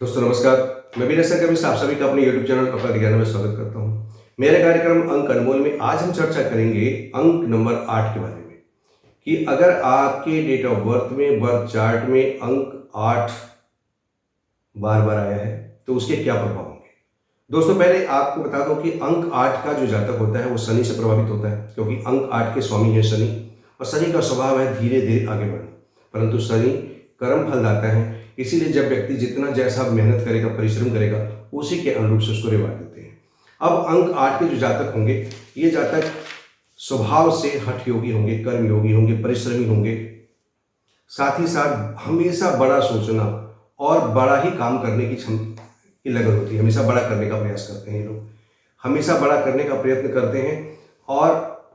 दोस्तों नमस्कार। मैं विनय शंकर मिश्र आप सभी का अपने YouTube चैनल अपना ज्ञान में स्वागत करता हूं। मेरे कार्यक्रम अंक अनमोल में आज हम चर्चा करेंगे अंक नंबर 8 के बारे में कि अगर आपके डेट ऑफ बर्थ में बर्थ चार्ट में अंक 8 बार बार आया है तो उसके क्या प्रभाव होंगे। दोस्तों पहले आपको बता दूं कि अंक 8 का जो जातक होता है वो शनि से प्रभावित होता है, क्योंकि अंक 8 के स्वामी है शनि और शनि का स्वभाव है धीरे धीरे आगे बढ़ना, परंतु शनि कर्म फल दाता है। इसीलिए जब व्यक्ति जितना जैसा मेहनत करेगा, परिश्रम करेगा, उसी के अनुरूप से उसको रिवार्ड देते हैं। अब अंक 8 के जो जातक होंगे, ये जातक स्वभाव से हठ योगी होंगे, कर्म योगी होंगे, परिश्रमी होंगे। साथ ही साथ हमेशा बड़ा सोचना और बड़ा ही काम करने की लगन होती है। हमेशा बड़ा करने का प्रयास करते हैं ये लोग, हमेशा बड़ा करने का प्रयत्न करते हैं और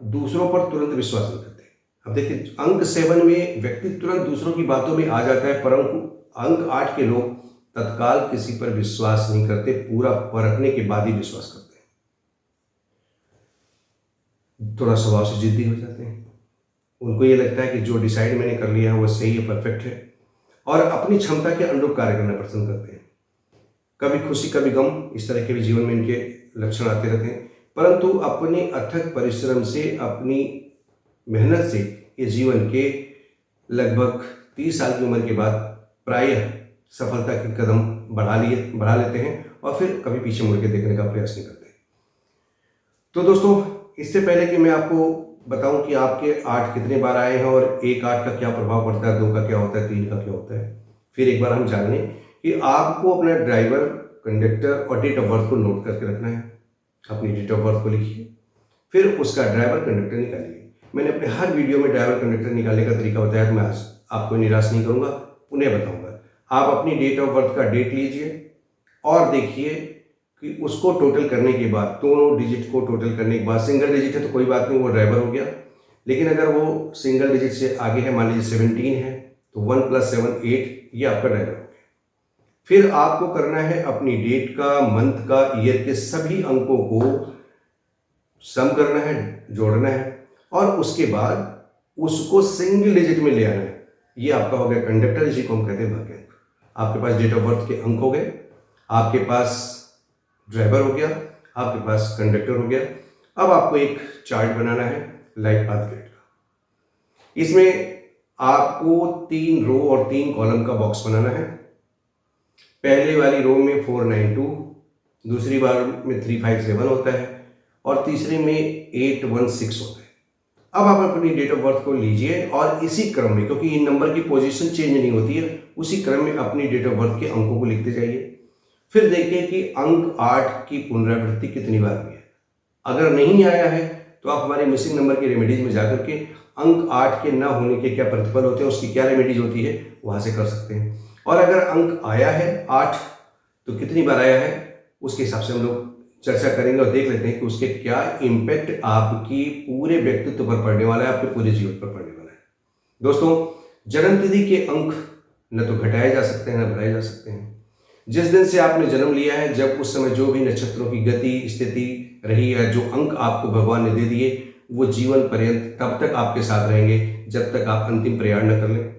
दूसरों पर तुरंत विश्वास नहीं करते। अब देखिए अंक 7 में व्यक्ति तुरंत दूसरों की बातों में आ जाता है, परंतु अंक 8 के लोग तत्काल किसी पर विश्वास नहीं करते, पूरा परखने के बाद ही विश्वास करते हैं। थोड़ा स्वभाव से जिद्दी हो जाते हैं, उनको ये लगता है कि जो डिसाइड मैंने कर लिया है वो सही है, परफेक्ट है, और अपनी क्षमता के अनुरूप कार्य करना पसंद करते हैं। कभी खुशी कभी गम, इस तरह के भी जीवन में इनके लक्षण आते रहते हैं, परंतु अपने अथक परिश्रम से, अपनी मेहनत से ये जीवन के लगभग 30 साल की उम्र के बाद प्रायः सफलता के कदम बढ़ा लेते हैं और फिर कभी पीछे मुड़ के देखने का प्रयास नहीं करते। तो दोस्तों इससे पहले कि मैं आपको बताऊं कि आपके 8 कितने बार आए हैं और 1-8 का क्या प्रभाव पड़ता है, 2 का क्या होता है, 3 का क्या होता है, फिर एक बार हम जान लें कि आपको अपना ड्राइवर, कंडक्टर और डेट ऑफ बर्थ को नोट करके रखना है। अपनी डेट ऑफ बर्थ को लिखिए, फिर उसका ड्राइवर कंडक्टर निकालिए। मैंने अपने हर वीडियो में ड्राइवर कंडक्टर निकालने का तरीका बताया, तो मैं आज आपको निराश नहीं करूंगा, उन्हें बताऊंगा। आप अपनी डेट ऑफ बर्थ का डेट लीजिए और देखिए कि उसको टोटल करने के बाद, दोनों डिजिट को टोटल करने के बाद, सिंगल डिजिट है तो कोई बात नहीं, वो ड्राइवर हो गया। लेकिन अगर वो सिंगल डिजिट से आगे है, मान लीजिए 17 है, तो 1 + 7 8, ये आपका ड्राइवर हो गया। फिर आपको करना है अपनी डेट का, मंथ का, ईयर के सभी अंकों को सम करना है, जोड़ना है, और उसके बाद उसको सिंगल डिजिट में ले आना है। ये आपका हो गया कंडक्टर, इसी को हम कहते हैं भाग्यांक। आपके पास डेट ऑफ बर्थ के अंक हो गए, आपके पास ड्राइवर हो गया, आपके पास कंडक्टर हो गया। अब आपको एक चार्ट बनाना है लाइफ पाथ ग्रिड का। इसमें आपको 3 रो और 3 कॉलम का बॉक्स बनाना है। पहले वाली रो में 492, दूसरी बार में 357 होता है और तीसरे में 816 होता है। अब आप अपनी डेट ऑफ बर्थ को लीजिए और इसी क्रम में, क्योंकि इन नंबर की पोजीशन चेंज नहीं होती है, उसी क्रम में अपनी डेट ऑफ बर्थ के अंकों को लिखते जाइए। फिर देखिए कि अंक 8 की पुनरावृत्ति कितनी बार हुई है। अगर नहीं आया है तो आप हमारे मिसिंग नंबर की रेमेडीज में जाकर के अंक 8 के ना होने के क्या प्रतिफल होते हैं, उसकी क्या रेमेडीज होती है, वहां से कर सकते हैं। और अगर अंक आया है 8 तो कितनी बार आया है, उसके हिसाब से हम लोग चर्चा करेंगे और देख लेते हैं कि उसके क्या इम्पैक्ट आपकी पूरे व्यक्तित्व पर पड़ने वाला है, आपके पूरे जीवन पर पड़ने वाला है। दोस्तों जन्म तिथि के अंक न तो घटाए जा सकते हैं न बढ़ाए जा सकते हैं। जिस दिन से आपने जन्म लिया है, जब उस समय जो भी नक्षत्रों की गति स्थिति रही है, जो अंक आपको भगवान ने दे दिए, वो जीवन पर्यंत तब तक आपके साथ रहेंगे जब तक आप अंतिम प्रयाण न कर लें।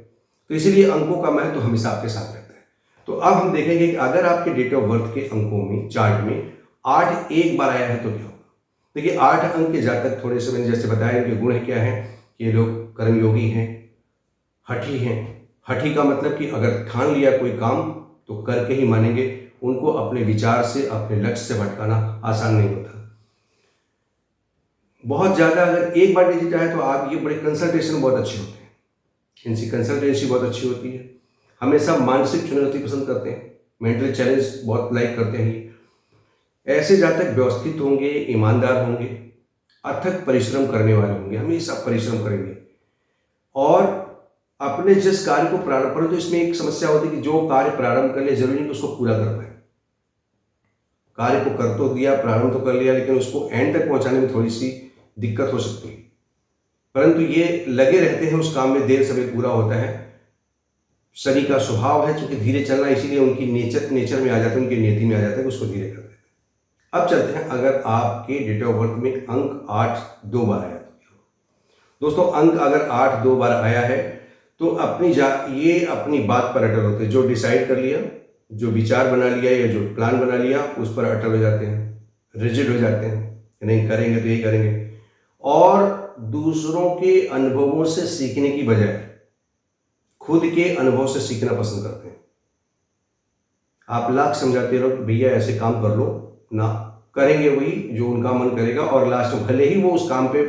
तो इसीलिए अंकों का महत्व हमेशा आपके साथ रहता है। तो अब हम देखेंगे कि अगर आपके डेट ऑफ बर्थ के अंकों में, चार्ट में 8 एक बार आया है तो क्या होगा। देखिए 8 अंक के जातक, थोड़े से मैंने जैसे बताया, इनके गुण क्या है, ये लोग कर्मयोगी हैं, हठी हैं। हठी का मतलब कि अगर ठान लिया कोई काम तो करके ही मानेंगे। उनको अपने विचार से, अपने लक्ष्य से भटकाना आसान नहीं होता। बहुत ज्यादा अगर एक बार डिजिट आए तो आप ये बड़े कंसल्टेशन बहुत अच्छे होते हैं, इनकी कंसल्टेंसी बहुत अच्छी होती है। हमेशा मानसिक चुनौती पसंद करते हैं, मेंटल चैलेंज बहुत लाइक करते हैं। ऐसे जातक व्यवस्थित होंगे, ईमानदार होंगे, अथक परिश्रम करने वाले होंगे, हमेशा परिश्रम करेंगे और अपने जिस कार्य को प्रारंभ, परंतु इसमें एक समस्या होती है कि जो कार्य प्रारंभ कर लिया जरूरी नहीं कि उसको पूरा कर पाए। कार्य को कर तो दिया, प्रारंभ तो कर लिया, लेकिन उसको एंड तक पहुंचाने में थोड़ी सी दिक्कत हो सकती है, परंतु ये लगे रहते हैं उस काम में, देर समय पूरा होता है। शनि का स्वभाव है चूंकि धीरे चलना, इसीलिए उनकी नेचर में आ जाता है, उनकी नियति में आ जाता है कि उसको धीरे कर देते हैं। अब चलते हैं, अगर आपके डेट ऑफ बर्थ में अंक 8 2 बार आया तो क्या होगा। दोस्तों अंक अगर 8 2 बार आया है तो ये अपनी बात पर अटल होते हैं। जो डिसाइड कर लिया जो विचार बना लिया या जो प्लान बना लिया उस पर अटल हो जाते हैं, रिजिड हो जाते हैं कि नहीं करेंगे तो यही करेंगे, और दूसरों के अनुभवों से सीखने की बजाय खुद के अनुभव से सीखना पसंद करते हैं। आप लाख समझाते रहो भैया ऐसे काम कर लो ना, करेंगे वही जो उनका मन करेगा, और लास्ट में भले ही वो उस काम पे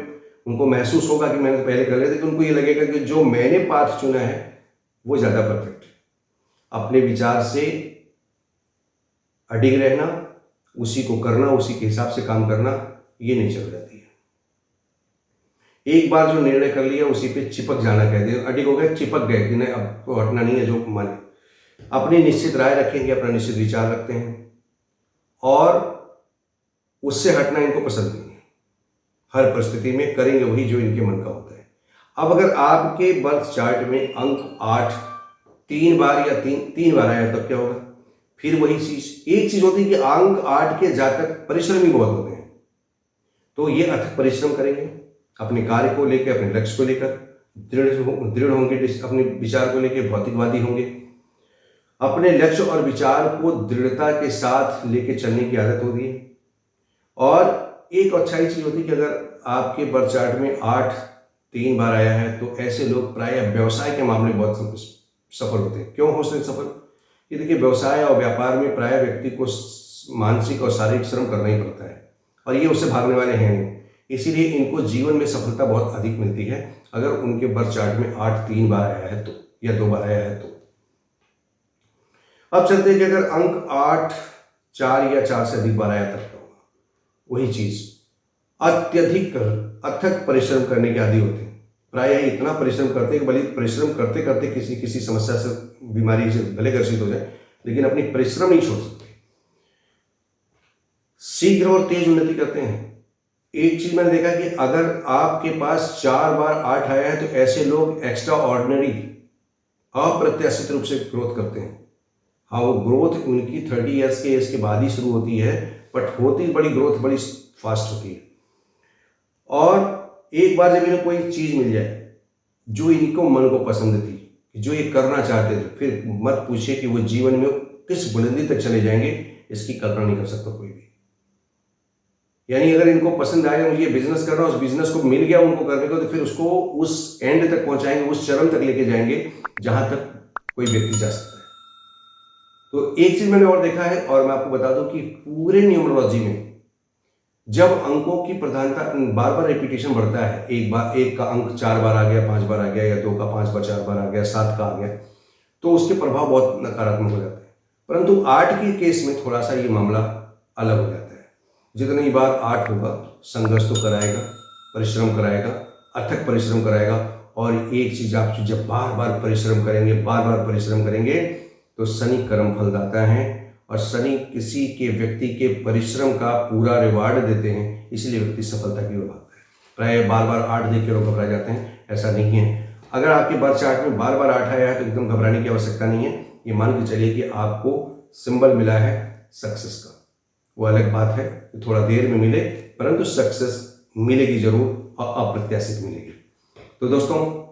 उनको महसूस होगा कि मैंने पहले कर लिया, लेकिन उनको ये लगेगा कि जो मैंने पाथ चुना है वो ज़्यादा परफेक्ट है। अपने विचार से अडिग रहना, उसी को करना, उसी के हिसाब से काम करना, ये नेचर हो जाती है। एक बार जो निर्णय कर लिया उसी पे चिपक जाना, कहते हैं अडिग हो गए, चिपक गए कि नहीं अब तो हटना नहीं है, जो माने। अपनी निश्चित राय रखेंगे, अपना निश्चित विचार रखते हैं और उससे हटना इनको पसंद नहीं है। हर परिस्थिति में करेंगे वही जो इनके मन का होता है। अब अगर आपके बर्थ चार्ट में अंक 8 3 बार या तीन बार आया तब क्या होगा? फिर वही चीज, एक चीज होती है कि अंक 8 के जातक परिश्रमी बहुत होते हैं, तो ये अथक परिश्रम करेंगे अपने कार्य को लेकर, अपने लक्ष्य को लेकर, दृढ़ होंगे, अपने विचार को लेकर भौतिकवादी होंगे। अपने लक्ष्य और विचार को दृढ़ता के साथ लेके चलने की आदत होती है। और एक अच्छाई चीज होती है कि अगर आपके बर्थ चार्ट में 8 3 बार आया है तो ऐसे लोग प्रायः व्यवसाय के मामले में बहुत सफल होते हैं। क्यों हो सकते सफल? ये देखिए, व्यवसाय और व्यापार में प्रायः व्यक्ति को मानसिक और शारीरिक श्रम करना ही पड़ता है, और ये उससे भागने वाले हैं नहीं। इसीलिए इनको जीवन में सफलता बहुत अधिक मिलती है अगर उनके बर्थ चार्ट में 8 3 बार आया है तो, या 2 बार आया है तो। अब चलते हैं कि अगर अंक 8 4 या 4 से अधिक बार आया तब क्या होगा? वही चीज, अत्यधिक अथक परिश्रम करने के आदी होते हैं। प्रायः इतना परिश्रम करते हैं कि भले परिश्रम करते करते किसी समस्या से, बीमारी से भले ग्रसित हो जाए, लेकिन अपनी परिश्रम नहीं छोड़ सकते। शीघ्र और तेज उन्नति करते हैं। एक चीज मैंने देखा कि अगर आपके पास 4 बार 8 आया है तो ऐसे लोग एक्स्ट्रा ऑर्डिनरी, अप्रत्याशित रूप से ग्रोथ करते हैं। हाँ, वो ग्रोथ उनकी 30 ईयर्स के एज के बाद ही शुरू होती है, बट होती बड़ी ग्रोथ बड़ी फास्ट होती है। और एक बार जब इन्हें कोई चीज मिल जाए जो इनको मन को पसंद थी, जो ये करना चाहते थे, फिर मत पूछिए कि वो जीवन में किस बुलंदी तक चले जाएंगे, इसकी कल्पना नहीं कर सकता कोई भी। यानी अगर इनको पसंद आया मुझे बिजनेस करना, उस बिजनेस को मिल गया उनको करने को, तो फिर उसको उस एंड तक पहुंचाएंगे, उस चरण तक लेके जाएंगे जहां तक कोई व्यक्ति जा सकता है। तो एक चीज मैंने और देखा है, और मैं आपको बता दूं कि पूरे न्यूमरोलॉजी में जब अंकों की प्रधानता, बार बार रिपीटेशन बढ़ता है, एक का अंक 4 बार आ गया, 5 बार आ गया, या 2 का 5 बार 4 बार आ गया, 7 का आ गया, तो उसके प्रभाव बहुत नकारात्मक हो जाते हैं। परंतु 8 के केस में थोड़ा सा ये मामला अलग हो जाता है। जितनी बार 8 होगा, संघर्ष तो कराएगा, परिश्रम कराएगा, अथक परिश्रम कराएगा। और एक चीज, आप जब बार बार परिश्रम करेंगे, बार बार परिश्रम करेंगे, तो शनि कर्म फल दाता है, और शनि किसी के व्यक्ति के परिश्रम का पूरा रिवार्ड देते हैं, इसलिए व्यक्ति सफलता की ओर भागता है। प्राय बार बार 8 देख के लोग घबरा जाते हैं, ऐसा नहीं है। अगर आपके बर्थ चार्ट में बार बार 8 आया है तो एकदम घबराने की आवश्यकता नहीं है। ये मान के चलिए कि आपको सिंबल मिला है सक्सेस का, वो अलग बात है, थोड़ा देर में मिले, परंतु सक्सेस मिलेगी जरूर, और अप्रत्याशित मिलेगी। तो दोस्तों,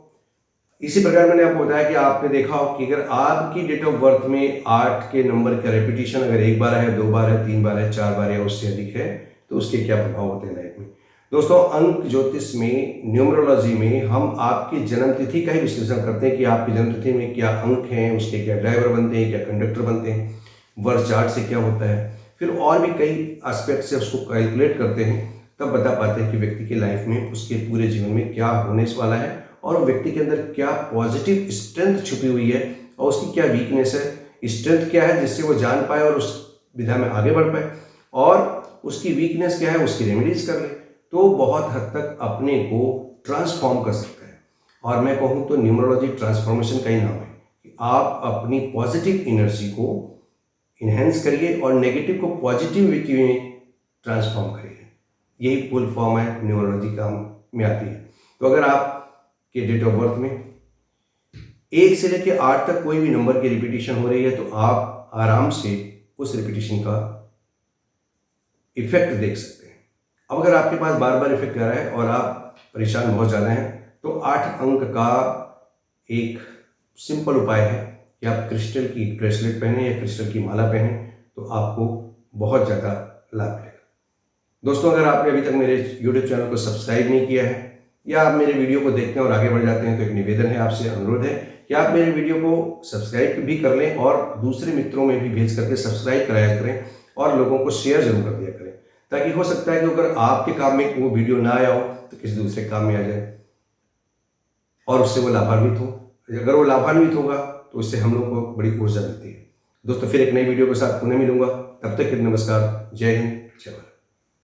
इसी प्रकार मैंने आपको बताया कि आपने देखा हो कि अगर आपकी डेट ऑफ बर्थ में 8 के नंबर का रेपिटेशन अगर 1 बार है, 2 बार है, 3 बार है, 4 बार या उससे अधिक है, तो उसके क्या प्रभाव होते हैं लाइफ में। दोस्तों, अंक ज्योतिष में, न्यूमरोलॉजी में हम आपकी जन्म तिथि का ही विश्लेषण करते हैं कि आपकी जन्म तिथि में क्या अंक हैं, उसके क्या ड्राइवर बनते हैं, क्या कंडक्टर बनते हैं, बर्थ चार्ट से क्या होता है, फिर और भी कई एस्पेक्ट से उसको कैलकुलेट करते हैं, तब बता पाते हैं कि व्यक्ति की लाइफ में, उसके पूरे जीवन में क्या होने वाला है, और व्यक्ति के अंदर क्या पॉजिटिव स्ट्रेंथ छुपी हुई है, और उसकी क्या वीकनेस है। स्ट्रेंथ क्या है जिससे वो जान पाए और उस विधा में आगे बढ़ पाए, और उसकी वीकनेस क्या है, उसकी रेमेडीज कर ले, तो बहुत हद तक अपने को ट्रांसफॉर्म कर सकता है। और मैं कहूँ तो न्यूमरोलॉजी ट्रांसफॉर्मेशन का ही नाम है कि आप अपनी पॉजिटिव एनर्जी को इन्हेंस करिए और नेगेटिव को पॉजिटिविटी में ट्रांसफॉर्म करिए। यही फुल फॉर्म है न्यूमरोलॉजी का में आती है। तो अगर आप के डेट ऑफ बर्थ में 1 से लेकर 8 तक कोई भी नंबर की रिपीटेशन हो रही है, तो आप आराम से उस रिपीटेशन का इफेक्ट देख सकते हैं। अब अगर आपके पास बार बार इफेक्ट आ रहा है और आप परेशान बहुत ज़्यादा हैं, तो 8 अंक का एक सिंपल उपाय है कि आप क्रिस्टल की ब्रेसलेट पहने या क्रिस्टल की माला पहने, तो आपको बहुत ज़्यादा लाभ मिलेगा। दोस्तों, अगर आपने अभी तक मेरे YouTube चैनल को सब्सक्राइब नहीं किया है या आप मेरे वीडियो को देखते हैं और आगे बढ़ जाते हैं, तो एक निवेदन है आपसे, अनुरोध है कि आप मेरे वीडियो को सब्सक्राइब भी कर लें और दूसरे मित्रों में भी भेज करके सब्सक्राइब कराया करें और लोगों को शेयर जरूर कर दिया करें, ताकि हो सकता है कि अगर आपके काम में वो वीडियो ना आया हो तो किसी दूसरे काम में आ जाए और उससे वो लाभान्वित हो। अगर वो लाभान्वित होगा तो उससे हम लोग को बड़ी ऊर्जा मिलती है। दोस्तों, फिर एक नई वीडियो के साथ पुनः मिलूंगा। तब तक के लिए नमस्कार, जय हिंद, जय भारत।